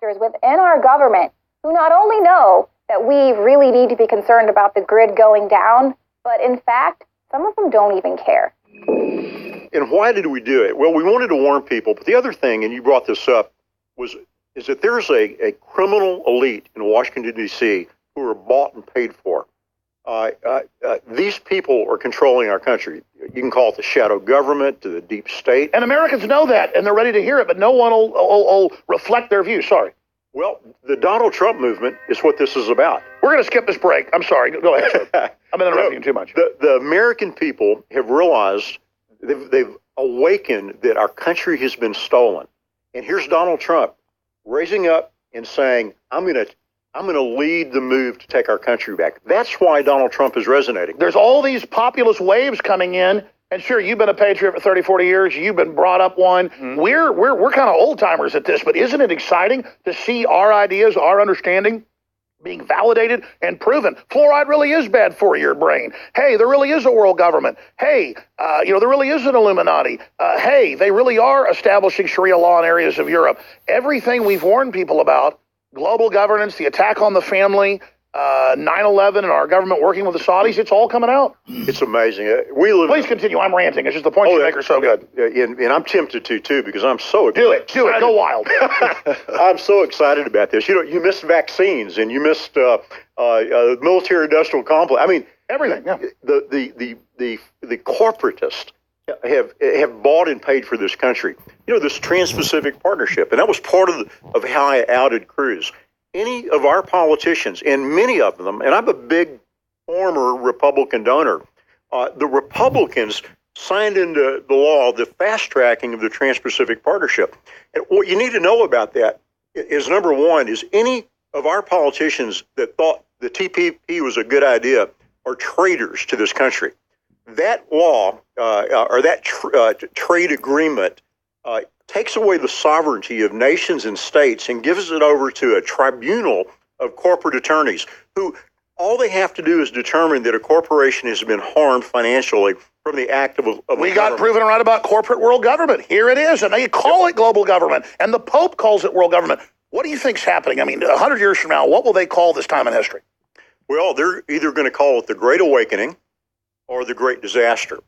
actors within our government who not only know that we really need to be concerned about the grid going down, but in fact, some of them don't even care. And why did we do it? Well, we wanted to warn people, but the other thing, and you brought this up, is that there's a criminal elite in Washington, D.C. who are bought and paid for. These people are controlling our country. You can call it the shadow government, the deep state. And Americans know that, and they're ready to hear it, but no one will reflect their view. Sorry. Well, the Donald Trump movement is what this is about. We're going to skip this break. I'm sorry. Go ahead, sir. I've been interrupting you too much. The American people have realized, they've awakened that our country has been stolen. And here's Donald Trump raising up and saying, I'm going to lead the move to take our country back. That's why Donald Trump is resonating. There's all these populist waves coming in. And sure, you've been a patriot for 30, 40 years. You've been brought up one. Mm-hmm. We're kind of old timers at this, but isn't it exciting to see our ideas, our understanding being validated and proven? Fluoride really is bad for your brain. Hey, there really is a world government. Hey, there really is an Illuminati. Hey, they really are establishing Sharia law in areas of Europe. Everything we've warned people about, global governance, the attack on the family, 9/11 and our government working with the Saudis, it's all coming out. It's amazing. Please continue. I'm ranting. It's just the point you make are so good. And I'm tempted to, too, because I'm so excited. Do it. Go wild. I'm so excited about this. You missed vaccines and you missed military-industrial complex. I mean, everything. Yeah. The corporatists have bought and paid for this country. This Trans-Pacific Partnership, and that was part of how I outed Cruz. Any of our politicians, and many of them, and I'm a big former Republican donor, the Republicans signed into the law the fast tracking of the Trans-Pacific Partnership. And what you need to know about that is, number one, is any of our politicians that thought the TPP was a good idea are traitors to this country. That law or that trade agreement takes away the sovereignty of nations and states and gives it over to a tribunal of corporate attorneys who all they have to do is determine that a corporation has been harmed financially from the act of we got proven right about corporate world government. Here it is, and they call it global government, and the Pope calls it world government. What do you think's happening? I mean, 100 years from now, what will they call this time in history? Well, they're either going to call it the Great Awakening or the Great Disaster.